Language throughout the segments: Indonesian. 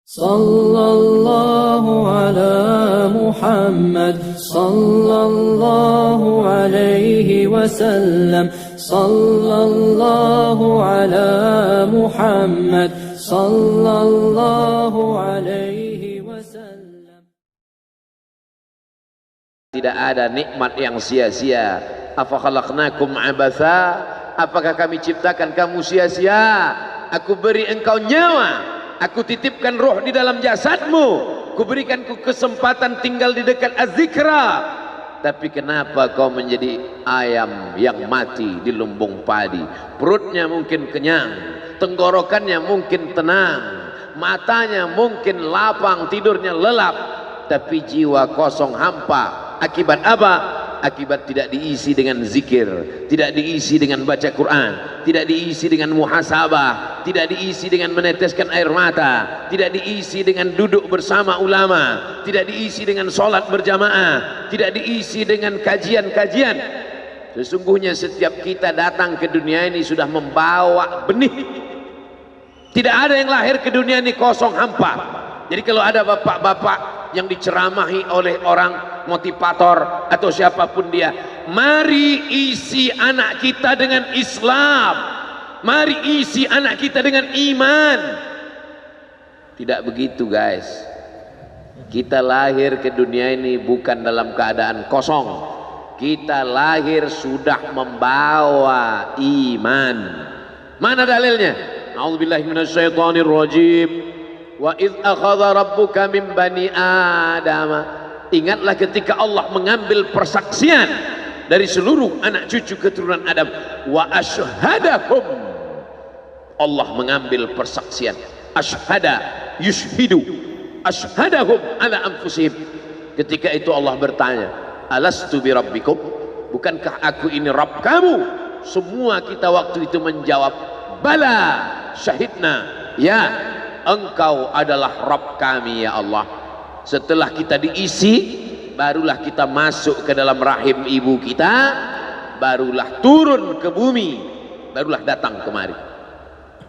Sallallahu ala Muhammad, sallallahu alaihi wasallam, sallallahu ala Muhammad, sallallahu alaihi wasallam. Tidak ada nikmat yang sia-sia. Afa khalaqnakum abatha? Apakah kami ciptakan kamu sia-sia? Aku beri engkau nyawa, aku titipkan roh di dalam jasadmu, kuberikan kesempatan tinggal di dekat az-zikra. Tapi kenapa kau menjadi ayam yang mati di lumbung padi? Perutnya mungkin kenyang, tenggorokannya mungkin tenang, matanya mungkin lapang, tidurnya lelap, tapi jiwa kosong hampa. Akibat apa? Akibat tidak diisi dengan zikir, tidak diisi dengan baca Quran, tidak diisi dengan muhasabah, tidak diisi dengan meneteskan air mata, tidak diisi dengan duduk bersama ulama, tidak diisi dengan sholat berjamaah, tidak diisi dengan kajian-kajian. Sesungguhnya setiap kita datang ke dunia ini sudah membawa benih. Tidak ada yang lahir ke dunia ini kosong hampa. Jadi kalau ada bapak-bapak yang diceramahi oleh orang motivator atau siapapun dia, mari isi anak kita dengan Islam, mari isi anak kita dengan iman. Tidak begitu guys. Kita lahir ke dunia ini bukan dalam keadaan kosong. Kita lahir sudah membawa iman. Mana dalilnya? A'udzubillahi minasyaitonirrajim. Wa idh akhadha rabbuka min bani Adam. Ingatlah ketika Allah mengambil persaksian dari seluruh anak cucu keturunan Adam. Wa ashhadahum. Allah mengambil persaksian. Ashhada yushhidu. Ashhadahum ala anfusihim. Ketika itu Allah bertanya, alastu bi rabbikum? Bukankah aku ini Rabb kamu? Semua kita waktu itu menjawab, bala syahidna. Ya, engkau adalah Rabb kami ya Allah. Setelah kita diisi, barulah kita masuk ke dalam rahim ibu kita, barulah turun ke bumi, barulah datang kemari.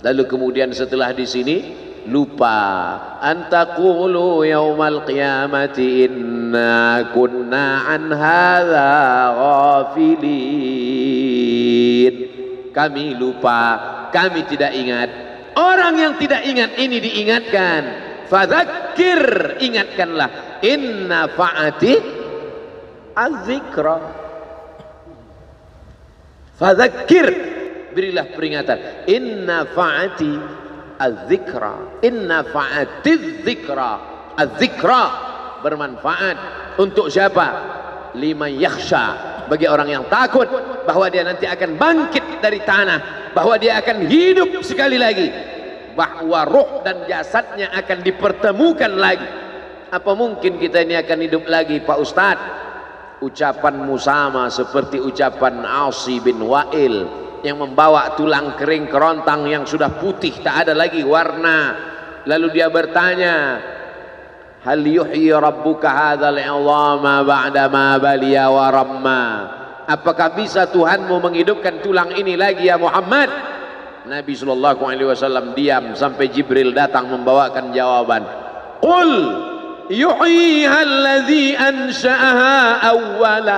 Lalu kemudian setelah di sini lupa, antaqulu yaumal qiyamati inna kunna an hadza ghafilin. Kami lupa, kami tidak ingat. Orang yang tidak ingat ini diingatkan. Fadzakir, ingatkanlah. Inna fa'ati az-zikra. Fadzakir, berilah peringatan. Inna fa'ati az-zikra. Inna fa'ati az-zikra. Az-zikra bermanfaat untuk siapa? Liman yakhsha, bagi orang yang takut bahwa dia nanti akan bangkit dari tanah, bahwa dia akan hidup sekali lagi, bahwa roh dan jasadnya akan dipertemukan lagi. Apa mungkin kita ini akan hidup lagi Pak Ustadz? Ucapanmu sama seperti ucapan Asi bin Wa'il yang membawa tulang kering kerontang yang sudah putih, tak ada lagi warna. Lalu dia bertanya, hal yuhyi rabbuka hadzal 'idhama ba'da ma baliya wa ramma? Apakah bisa Tuhanmu menghidupkan tulang ini lagi ya Muhammad? Nabi sallallahu alaihi wasallam diam sampai Jibril datang membawakan jawaban. Qul yuhyiha allazi ansha'aha awwala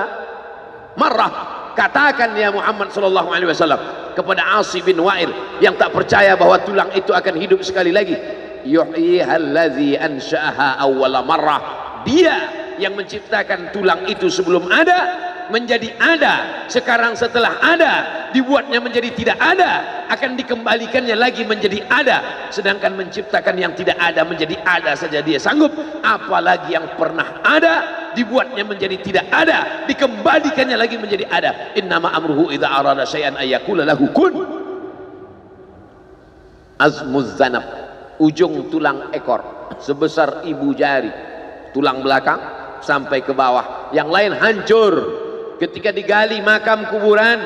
marrah. Katakan ya Muhammad sallallahu alaihi wasallam kepada Asi bin Wa'il yang tak percaya bahwa tulang itu akan hidup sekali lagi. Yuhyiha allazi ansha'aha awwala marrah. Dia yang menciptakan tulang itu sebelum ada menjadi ada, sekarang setelah ada dibuatnya menjadi tidak ada, akan dikembalikannya lagi menjadi ada. Sedangkan menciptakan yang tidak ada menjadi ada saja dia sanggup, apalagi yang pernah ada dibuatnya menjadi tidak ada, dikembalikannya lagi menjadi ada. Innama amruhu idza arada syai'an ayyaqula lahu kun. Azmuz zanab, ujung tulang ekor sebesar ibu jari, tulang belakang sampai ke bawah, yang lain hancur. Ketika digali makam kuburan,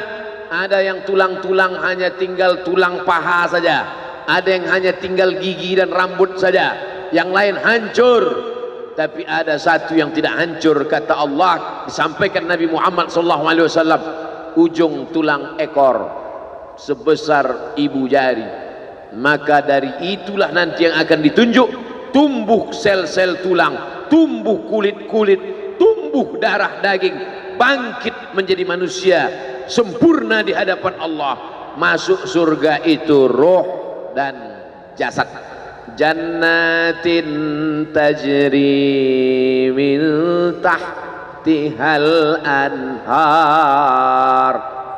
ada yang tulang-tulang hanya tinggal tulang paha saja, ada yang hanya tinggal gigi dan rambut saja, yang lain hancur. Tapi ada satu yang tidak hancur, kata Allah, disampaikan Nabi Muhammad SAW, ujung tulang ekor sebesar ibu jari. Maka dari itulah nanti yang akan ditunjuk tumbuh sel-sel tulang, tumbuh kulit-kulit, tumbuh darah daging, bangkit menjadi manusia sempurna di hadapan Allah. Masuk surga itu roh dan jasad. Jannatin tajri min tahtihal anhar.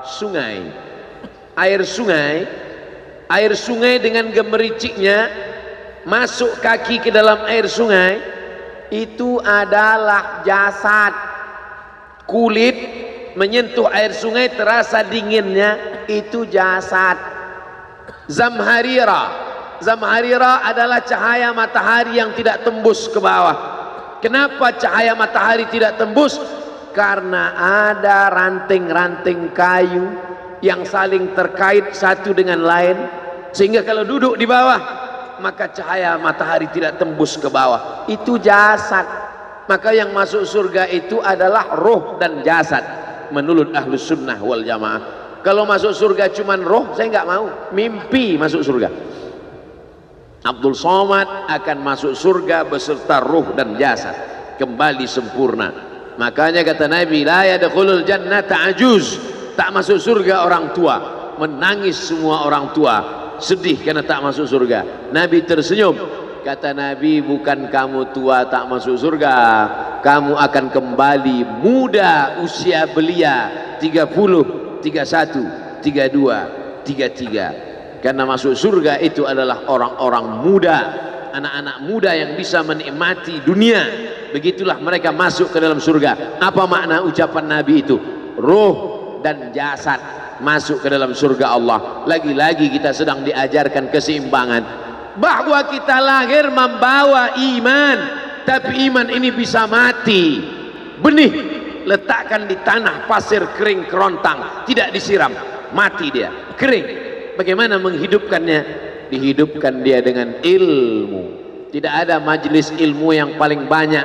Sungai, air sungai dengan gemericiknya masuk kaki ke dalam air sungai, itu adalah jasad. Kulit menyentuh air sungai terasa dinginnya, itu jasad. Zamharira adalah cahaya matahari yang tidak tembus ke bawah. Kenapa cahaya matahari tidak tembus? Karena ada ranting-ranting kayu yang saling terkait satu dengan lain, sehingga kalau duduk di bawah maka cahaya matahari tidak tembus ke bawah. Itu jasad. Maka yang masuk surga itu adalah roh dan jasad menurut Ahlus Sunnah wal Jamaah. Kalau masuk surga cuman roh, saya nggak mau. Mimpi masuk surga. Abdul Somad akan masuk surga beserta roh dan jasad, kembali sempurna. Makanya kata Nabi, la yadkhulul jannata ajuz, tak masuk surga orang tua. Menangis semua orang tua, sedih karena tak masuk surga. Nabi tersenyum, kata Nabi, bukan kamu tua tak masuk surga, kamu akan kembali muda usia belia, 30, 31, 32, 33. Karena masuk surga itu adalah orang-orang muda, anak-anak muda yang bisa menikmati dunia. Begitulah mereka masuk ke dalam surga. Apa makna ucapan Nabi itu? Roh dan jasad masuk ke dalam surga Allah. Lagi-lagi kita sedang diajarkan keseimbangan, bahwa kita lahir membawa iman, tapi iman ini bisa mati. Benih letakkan di tanah pasir kering kerontang, tidak disiram, mati dia, kering. Bagaimana menghidupkannya? Dihidupkan dia dengan ilmu. Tidak ada majelis ilmu yang paling banyak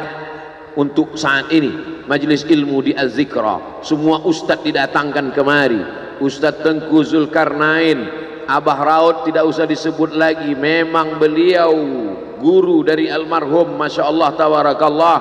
untuk saat ini, majelis ilmu di Az-Zikra. Semua ustadz didatangkan kemari. Ustadz Tengku Zulkarnain, Abah Raud tidak usah disebut lagi, memang beliau guru dari almarhum, Masya Allah tabarakallah.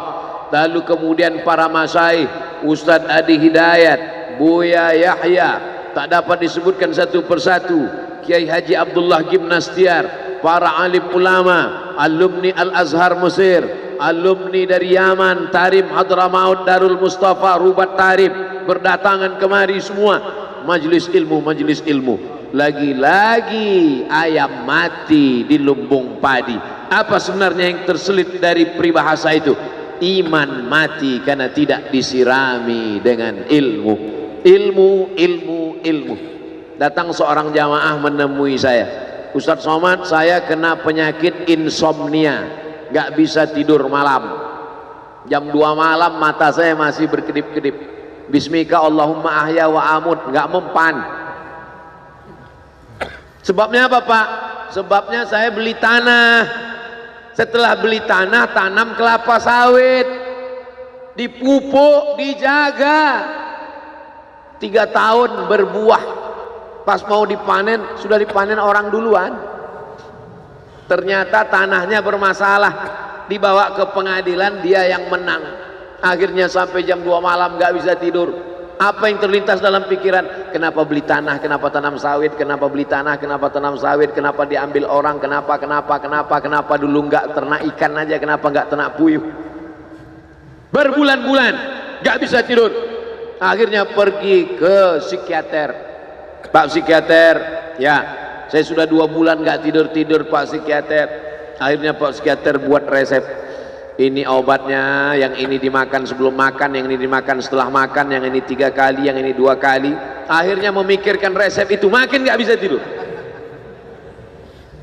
Lalu kemudian para masyaikh, Ustadz Adi Hidayat, Buya Yahya, tak dapat disebutkan satu persatu, Kiai Haji Abdullah Gimnastiar, para alim ulama, alumni Al-Azhar Mesir, alumni dari Yaman, Tarim Hadramaut, Darul Mustafa, Rubat Tarib, berdatangan kemari semua. Majelis ilmu, majelis ilmu. Lagi-lagi ayam mati di lumbung padi. Apa sebenarnya yang terselit dari peribahasa itu? Iman mati karena tidak disirami dengan ilmu. Ilmu, ilmu, ilmu. Datang seorang jamaah menemui saya, Ustadz Somad, saya kena penyakit insomnia, gak bisa tidur malam. Jam 2 malam mata saya masih berkedip-kedip. Bismika Allahumma ahya wa amut, gak mempan. Sebabnya apa Pak? Sebabnya saya beli tanah. Setelah beli tanah, tanam kelapa sawit, dipupuk, dijaga, 3 tahun berbuah. Pas mau dipanen, sudah dipanen orang duluan. Ternyata tanahnya bermasalah, dibawa ke pengadilan, dia yang menang. Akhirnya sampai jam 2 malam gak bisa tidur. Apa yang terlintas dalam pikiran? Kenapa beli tanah, kenapa tanam sawit, kenapa beli tanah, kenapa tanam sawit, kenapa diambil orang, kenapa dulu gak ternak ikan aja, kenapa gak ternak puyuh. Berbulan-bulan gak bisa tidur. Akhirnya pergi ke psikiater. Pak psikiater, ya saya sudah 2 bulan gak tidur-tidur Pak psikiater. Akhirnya Pak psikiater buat resep. Ini obatnya, yang ini dimakan sebelum makan, yang ini dimakan setelah makan, yang ini 3 kali, yang ini 2 kali. Akhirnya memikirkan resep itu, makin gak bisa tidur.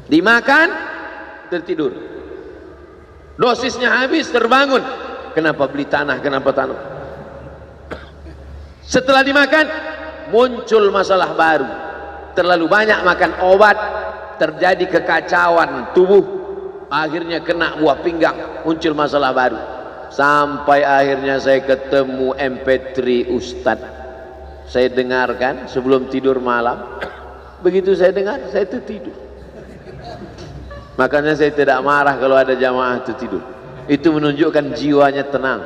Dimakan, tertidur. Dosisnya habis, terbangun. Kenapa beli tanah, kenapa tanam? Setelah dimakan, muncul masalah baru. Terlalu banyak makan obat, terjadi kekacauan tubuh. Akhirnya kena buah pinggang, muncul masalah baru. Sampai akhirnya saya ketemu MP3 Ustadz. Saya dengarkan sebelum tidur malam. Begitu saya dengar, saya itu tidur. Makanya saya tidak marah kalau ada jamaah itu tidur. Itu menunjukkan jiwanya tenang.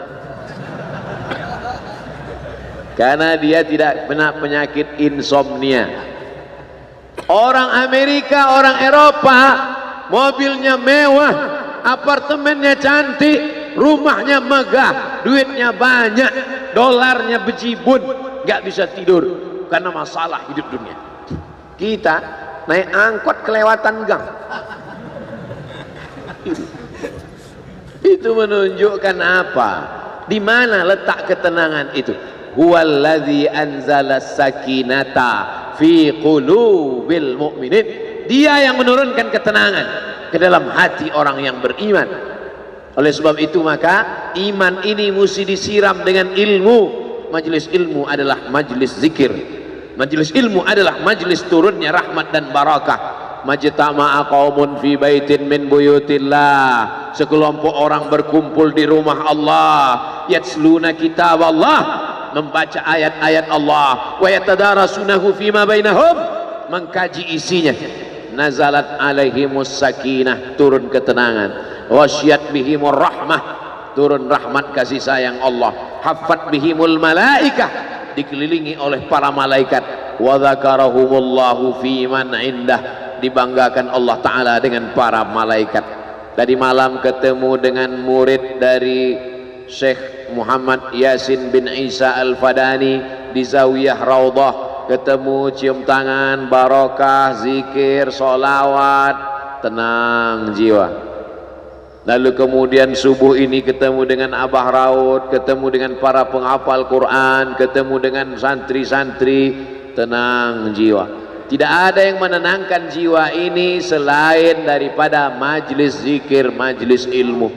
Karena dia tidak kena penyakit insomnia. Orang Amerika, orang Eropa, mobilnya mewah, apartemennya cantik, rumahnya megah, duitnya banyak, dolarnya bejibun, nggak bisa tidur karena masalah hidup dunia. Kita naik angkot kelewatan gang. Itu menunjukkan apa? Di mana letak ketenangan itu? Huwallazi anzala sakinata fi qulubil mu'minin. Dia yang menurunkan ketenangan ke dalam hati orang yang beriman. Oleh sebab itu maka iman ini mesti disiram dengan ilmu. Majelis ilmu adalah majelis zikir. Majelis ilmu adalah majelis turunnya rahmat dan barakah. Majtama'a qaumun fi baitin min buyutillah. Sekelompok orang berkumpul di rumah Allah, yatsluna kitab Allah, membaca ayat-ayat Allah, wa yatadarasunahu fima bainahum, mengkaji isinya. Nazalat alaihimus sakinah, turun ketenangan. Wasyat bihimur rahmah, turun rahmat kasih sayang Allah. Haffat bihimul malaikah, dikelilingi oleh para malaikat. Wa dzakarahumullahu fi man indah, dibanggakan Allah Ta'ala dengan para malaikat. Tadi malam ketemu dengan murid dari Syekh Muhammad Yasin bin Isa Al-Fadani di Zawiyah Raudhah. Ketemu, cium tangan, barokah, zikir, sholawat, tenang jiwa. Lalu kemudian subuh ini ketemu dengan Abah Raud, ketemu dengan para penghafal Quran, ketemu dengan santri-santri, tenang jiwa. Tidak ada yang menenangkan jiwa ini selain daripada majlis zikir, majlis ilmu.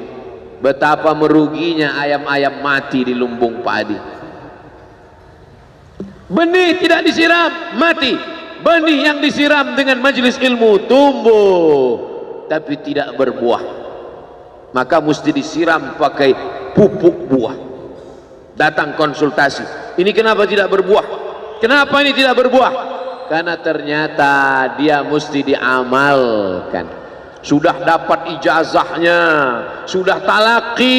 Betapa meruginya ayam-ayam mati di lumbung padi. Benih tidak disiram, mati. Benih yang disiram dengan majlis ilmu tumbuh, tapi tidak berbuah. Maka mesti disiram pakai pupuk buah. Datang konsultasi, ini kenapa tidak berbuah? Kenapa ini tidak berbuah? Karena ternyata dia mesti diamalkan. Sudah dapat ijazahnya, sudah talaqi,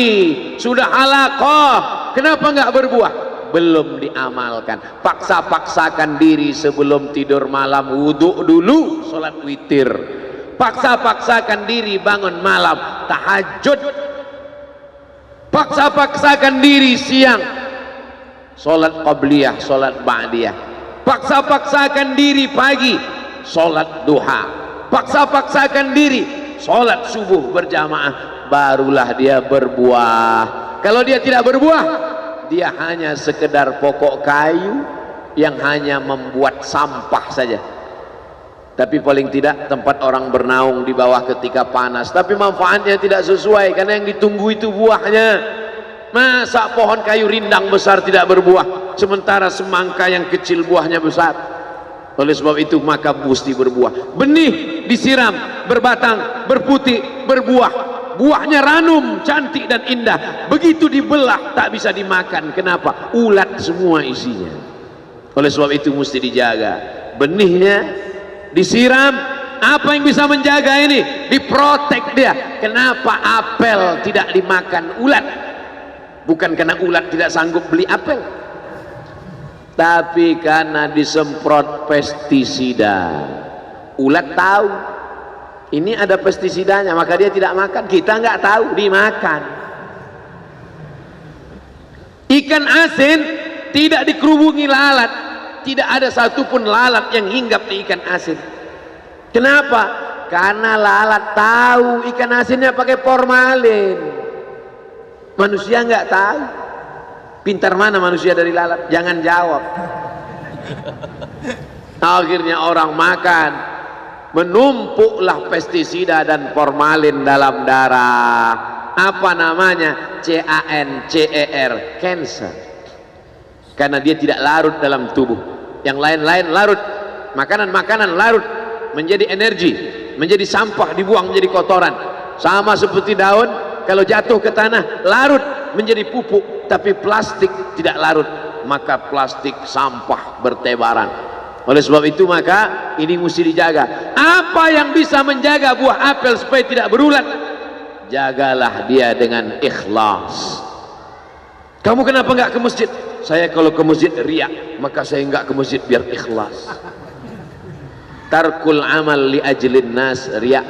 sudah halaqah, kenapa nggak berbuah? Belum diamalkan. Paksa-paksakan diri sebelum tidur malam, wudhu dulu, sholat witir. Paksa-paksakan diri bangun malam, tahajud. Paksa-paksakan diri siang, sholat qabliyah, sholat ba'diyah. Paksa-paksakan diri pagi, sholat duha. Paksa-paksakan diri, sholat subuh berjamaah. Barulah dia berbuah. Kalau dia tidak berbuah, dia hanya sekedar pokok kayu yang hanya membuat sampah saja. Tapi paling tidak tempat orang bernaung di bawah ketika panas. Tapi manfaatnya tidak sesuai, karena yang ditunggu itu buahnya. Masa pohon kayu rindang besar tidak berbuah, sementara semangka yang kecil buahnya besar? Oleh sebab itu maka mesti berbuah. Benih disiram, berbatang, berputih, berbuah. Buahnya ranum, cantik dan indah. Begitu dibelah tak bisa dimakan. Kenapa? Ulat semua isinya. Oleh sebab itu mesti dijaga. Benihnya disiram. Apa yang bisa menjaga ini? Diprotek dia. Kenapa apel tidak dimakan ulat? Bukan karena ulat tidak sanggup beli apel, tapi karena disemprot pestisida. Ulat tahu ini ada pestisidanya, maka dia tidak makan. Kita nggak tahu, dimakan. Ikan asin tidak dikerubungi lalat, tidak ada satupun lalat yang hinggap di ikan asin. Kenapa? Karena lalat tahu ikan asinnya pakai formalin. Manusia nggak tahu. Pintar mana manusia dari lalat? Jangan jawab. Akhirnya orang makan, menumpuklah pestisida dan formalin dalam darah. Apa namanya? CANCER, cancer. Karena dia tidak larut dalam tubuh. Yang lain-lain larut. Makanan-makanan larut menjadi energi, menjadi sampah, dibuang menjadi kotoran. Sama seperti daun, kalau jatuh ke tanah larut menjadi pupuk. Tapi plastik tidak larut, maka plastik sampah bertebaran. Oleh sebab itu maka ini mesti dijaga. Apa yang bisa menjaga buah apel supaya tidak berulat? Jagalah dia dengan ikhlas. Kamu kenapa enggak ke masjid? Saya kalau ke masjid riak, maka saya enggak ke masjid biar ikhlas. Tarkul amal li ajlin nas riak.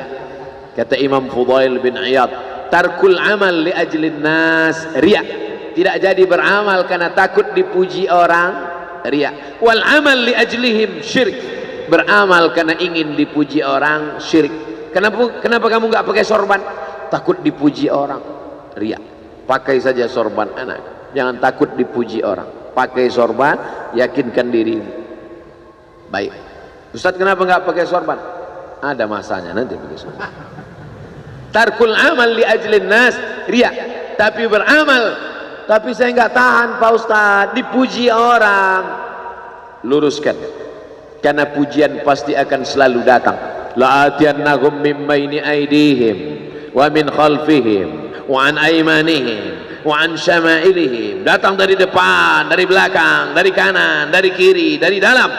Kata Imam Fudail bin Iyad, tarkul amal li ajlin nas riak. Tidak jadi beramal karena takut dipuji orang, riak. Wal amal li ajlihim syirik. Beramal karena ingin dipuji orang, syirik. Kenapa kamu enggak pakai sorban? Takut dipuji orang, riak. Pakai saja sorban anak, jangan takut dipuji orang. Pakai sorban, yakinkan diri. Baik. Ustaz kenapa enggak pakai sorban? Ada masanya nanti pakai sorban. Tarkul amal li ajlin nas riya. Tapi beramal, tapi saya enggak tahan Pak Ustaz, dipuji orang. Luruskan. Karena pujian pasti akan selalu datang. La'atiyannahum min baini aydihim wa min khalfihim wa an aymanihim wa an syama'ilihim. Datang dari depan, dari belakang, dari kanan, dari kiri, dari dalam.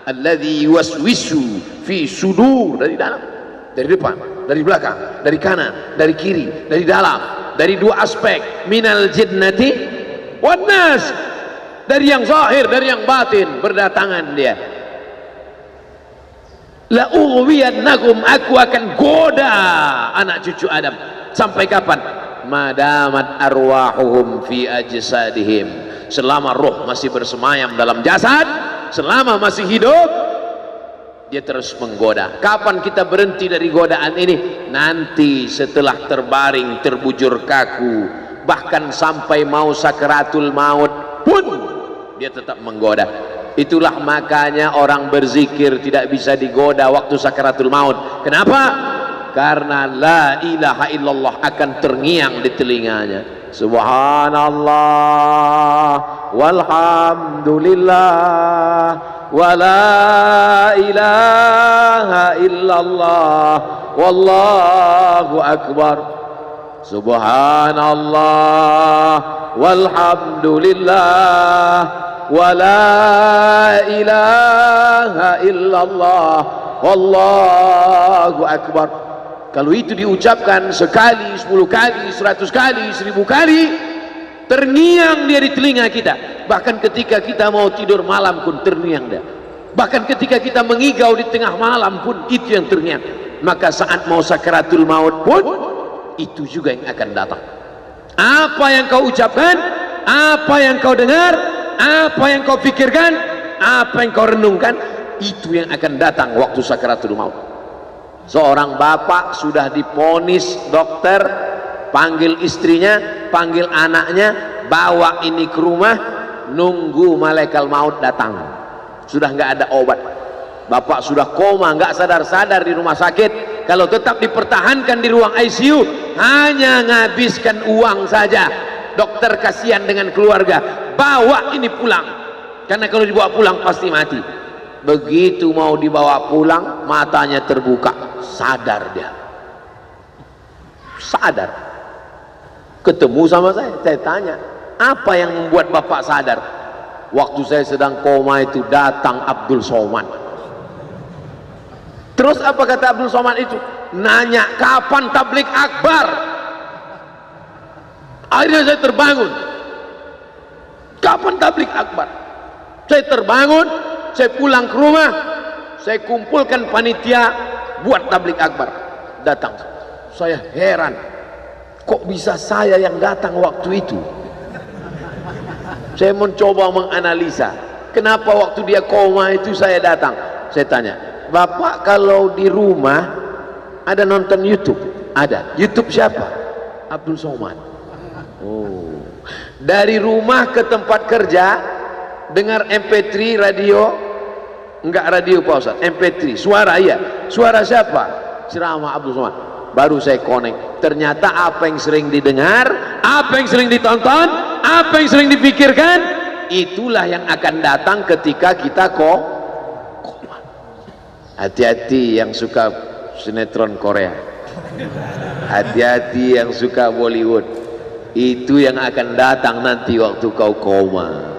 Alladzi yuwaswisu fi sudur, dari dalam, dari depan, dari belakang, dari kanan, dari kiri, dari dalam, dari dua aspek, minal jinnati wan nas, dari yang zahir, dari yang batin, berdatangan dia. La ughwiyannahum, aku akan goda anak cucu Adam. Sampai kapan? Madamat arwahuhum fi ajsadihim, selama roh masih bersemayam dalam jasad, selama masih hidup, dia terus menggoda. Kapan kita berhenti dari godaan ini? Nanti setelah terbaring, terbujur kaku, bahkan sampai mau sakaratul maut pun dia tetap menggoda. Itulah makanya orang berzikir tidak bisa digoda waktu sakaratul maut. Kenapa? Karena la ilaha illallah akan terngiang di telinganya. Subhanallah walhamdulillah wa la ilaha illallah wallahu akbar. Subhanallah walhamdulillah wa la ilaha illallah wallahu akbar. Kalau itu diucapkan sekali, 10 kali, 100 kali, 1000 kali, terngiang dia di telinga kita. Bahkan ketika kita mau tidur malam pun terngiang dia. Bahkan ketika kita mengigau di tengah malam pun itu yang terngiang. Maka saat mau sakaratul maut pun itu juga yang akan datang. Apa yang kau ucapkan, apa yang kau dengar, apa yang kau pikirkan, apa yang kau renungkan, itu yang akan datang waktu sakaratul maut. Seorang bapak sudah diponis dokter, panggil istrinya, panggil anaknya, bawa ini ke rumah, nunggu malaikat maut datang. Sudah nggak ada obat. Bapak sudah koma, nggak sadar-sadar di rumah sakit. Kalau tetap dipertahankan di ruang ICU, hanya ngabiskan uang saja. Dokter kasihan dengan keluarga, bawa ini pulang, karena kalau dibawa pulang pasti mati. Begitu mau dibawa pulang, matanya terbuka, sadar dia, sadar. Ketemu sama saya tanya, apa yang membuat bapak sadar? Waktu saya sedang koma itu datang Abdul Somad. Terus apa kata Abdul Somad itu? Nanya kapan tablik akbar. Akhirnya saya terbangun. Kapan tablik akbar? Saya terbangun, saya pulang ke rumah, saya kumpulkan panitia buat tablik akbar. Datang, saya heran, kok bisa saya yang datang waktu itu? Saya mencoba menganalisa, kenapa waktu dia koma itu saya datang. Saya tanya, Bapak kalau di rumah ada nonton YouTube? Ada. YouTube siapa? Abdul Somad. Oh, dari rumah ke tempat kerja dengar MP3 radio, enggak radio Pak Ustaz, MP3 suara, iya, suara siapa? Ceramah Abdul Somad. Baru saya connect, ternyata apa yang sering didengar, apa yang sering ditonton, apa yang sering dipikirkan, itulah yang akan datang ketika kita koma. Hati-hati yang suka sinetron Korea, hati-hati yang suka Bollywood, itu yang akan datang nanti waktu kau koma.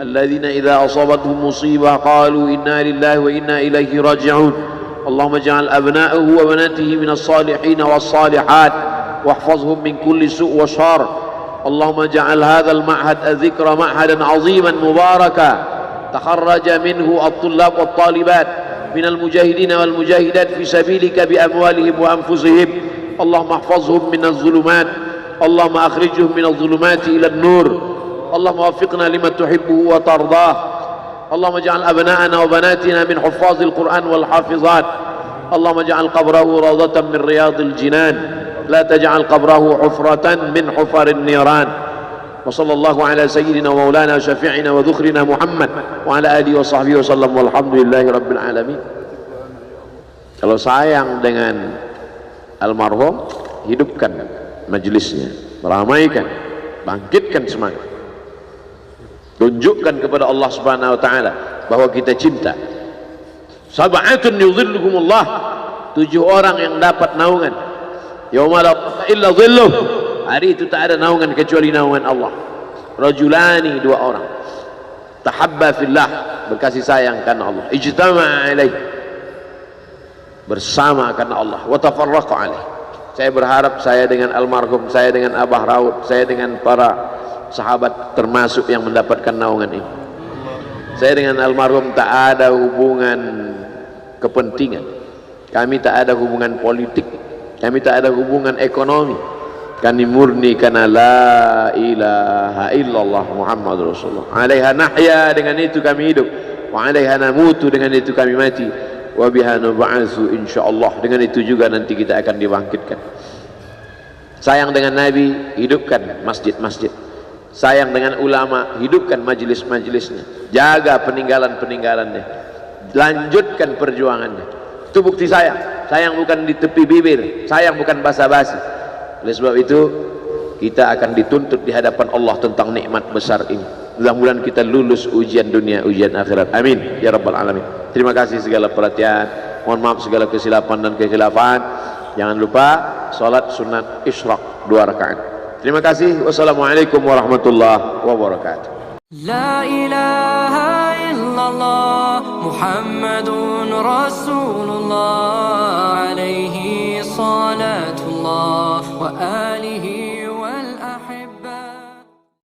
الذين إذا أصابتهم مصيبة قالوا إنا لله وإنا إليه راجعون اللهم اجعل أبناءه وبناته من الصالحين والصالحات واحفظهم من كل سوء وشر اللهم اجعل هذا المعهد الذكر معهدا عظيما مباركا تخرج منه الطلاب والطالبات من المجاهدين والمجاهدات في سبيلك بأموالهم وأنفسهم اللهم احفظهم من الظلمات اللهم أخرجهم من الظلمات إلى النور اللهم وفقنا لما تحبه وترضاه اللهم اجعل أبناءنا وبناتنا من حفاظ القرآن والحافظات اللهم اجعل قبره روضة من رياض الجنان لا تجعل قبره حفرة من حفر النيران وصلى الله على سيدنا ومولانا وشفيعنا وذخرنا محمد وعلى آله وصحبه وسلم والحمد لله رب العالمين. Kalau sayang dengan almarhum, hidupkan majelisnya, meramaikan, bangkitkan semangat, tunjukkan kepada Allah Subhanahu wa taala bahwa kita cinta. Sab'atun yudhilluhumullah, 7 orang yang dapat naungan yauma la illa dhilluh, hari itu tak ada naungan kecuali naungan Allah. Rajulani, 2 orang tahabba fillah, berkasih sayang karena Allah, ijtama'a alaih, bersama karena Allah, wa tafarraqa alaih. Saya berharap saya dengan almarhum, saya dengan Abah Raud, saya dengan para sahabat termasuk yang mendapatkan naungan ini. Saya dengan almarhum tak ada hubungan kepentingan, kami tak ada hubungan politik, kami tak ada hubungan ekonomi, kami murni karena la ilaha illallah Muhammadur Rasulullah. Alaiha nahya, dengan itu kami hidup, wa alaiha namutu, dengan itu kami mati, wa biha nub'atsu insyaallah, dengan itu juga nanti kita akan dibangkitkan. Sayang dengan Nabi, hidupkan masjid-masjid. Sayang dengan ulama, hidupkan majlis-majlisnya, jaga peninggalan-peninggalannya, lanjutkan perjuangannya. Itu bukti sayang. Sayang bukan di tepi bibir, sayang bukan basa-basi. Oleh sebab itu kita akan dituntut di hadapan Allah tentang nikmat besar ini. Mudah-mudahan kita lulus ujian dunia, ujian akhirat. Amin ya rabbal alamin. Terima kasih segala perhatian, mohon maaf segala kesilapan dan kekhilafan. Jangan lupa salat sunat isyraq 2 rakaat. Terima kasih. Wassalamualaikum warahmatullahi wabarakatuh. La ilaha illallah Muhammadun Rasulullah alaihi salatullah wa alihi